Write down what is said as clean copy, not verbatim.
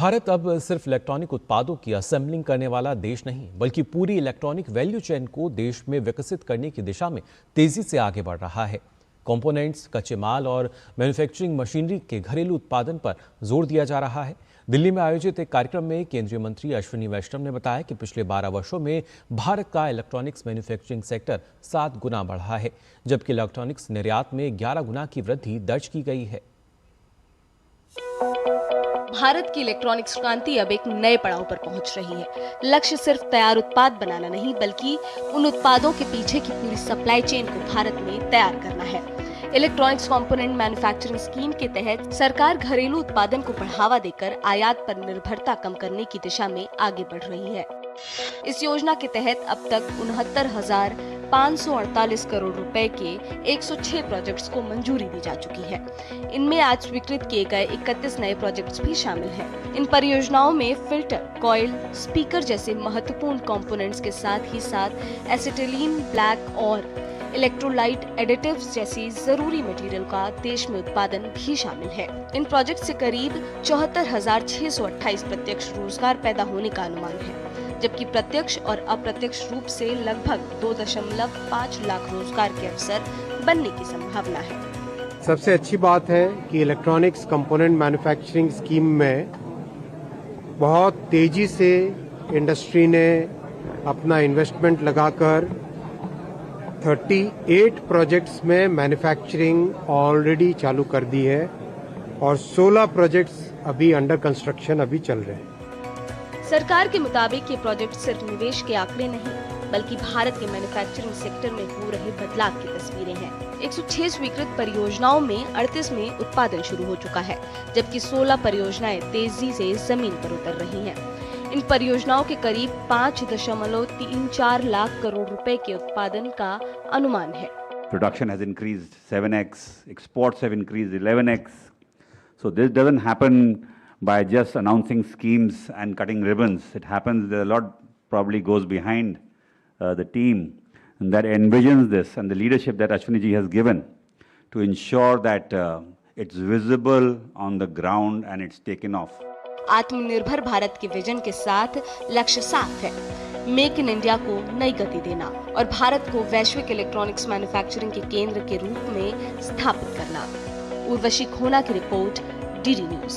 भारत अब सिर्फ इलेक्ट्रॉनिक उत्पादों की असेंबलिंग करने वाला देश नहीं, बल्कि पूरी इलेक्ट्रॉनिक वैल्यू चेन को देश में विकसित करने की दिशा में तेजी से आगे बढ़ रहा है। कंपोनेंट्स, कच्चे माल और मैन्युफैक्चरिंग मशीनरी के घरेलू उत्पादन पर जोर दिया जा रहा है। दिल्ली में आयोजित एक कार्यक्रम में केंद्रीय मंत्री अश्विनी वैष्णव ने बताया कि पिछले 12 वर्षों में भारत का इलेक्ट्रॉनिक्स मैन्युफैक्चरिंग सेक्टर 7 गुना बढ़ा है, जबकि इलेक्ट्रॉनिक्स निर्यात में 11 गुना की वृद्धि दर्ज की गई है। भारत की इलेक्ट्रॉनिक्स क्रांति अब एक नए पड़ाव पर पहुंच रही है। लक्ष्य सिर्फ तैयार उत्पाद बनाना नहीं, बल्कि उन उत्पादों के पीछे की पूरी सप्लाई चेन को भारत में तैयार करना है। इलेक्ट्रॉनिक्स कंपोनेंट मैन्युफैक्चरिंग स्कीम के तहत सरकार घरेलू उत्पादन को बढ़ावा देकर आयात पर निर्भरता कम करने की दिशा में आगे बढ़ रही है। इस योजना के तहत अब तक 69,548 करोड़ रुपए के 106 प्रोजेक्ट्स को मंजूरी दी जा चुकी है। इनमें आज स्वीकृत किए गए 31 नए प्रोजेक्ट्स भी शामिल हैं। इन परियोजनाओं में फिल्टर, कॉइल, स्पीकर जैसे महत्वपूर्ण कंपोनेंट्स के साथ ही साथ एसिटिलीन ब्लैक और इलेक्ट्रोलाइट एडिटिव्स जैसी जरूरी मटेरियल का देश में उत्पादन भी शामिल है। इन प्रोजेक्ट से करीब 74,628 प्रत्यक्ष रोजगार पैदा होने का अनुमान है, जबकि प्रत्यक्ष और अप्रत्यक्ष रूप से लगभग 2.5 लाख रोजगार के अवसर बनने की संभावना है। सबसे अच्छी बात है कि इलेक्ट्रॉनिक्स कंपोनेंट मैन्युफैक्चरिंग स्कीम में बहुत तेजी से इंडस्ट्री ने अपना इन्वेस्टमेंट लगाकर 38 प्रोजेक्ट्स में मैन्युफैक्चरिंग ऑलरेडी चालू कर दी है और 16 प्रोजेक्ट्स अभी अंडर कंस्ट्रक्शन अभी चल रहे हैं। सरकार के मुताबिक ये प्रोजेक्ट सिर्फ निवेश के आंकड़े नहीं, बल्कि भारत के मैन्युफैक्चरिंग सेक्टर में हो रहे बदलाव की तस्वीरें हैं। 106 स्वीकृत परियोजनाओं में 38 में उत्पादन शुरू हो चुका है, जबकि 16 परियोजनाएं तेजी से जमीन पर उतर रही हैं। इन परियोजनाओं के करीब 5.34 लाख करोड़ रुपए के उत्पादन का अनुमान है। Production has increased 7x, exports have increased 11x. So this doesn't happen by just announcing schemes and cutting ribbons. It happens that a lot probably goes behind the team that envisions this and the leadership that Ashwini ji has given to ensure that it's visible on the ground and it's taken off. आत्मनिर्भर भारत के vision के साथ लक्ष्य साफ है, make in India को नई गति देना और भारत को वैश्विक इलेक्ट्रॉनिक्स मैन्युफैक्चरिंग के केंद्र के रूप में स्थापित करना। उर्वशी खोना की रिपोर्ट, डीडी न्यूज।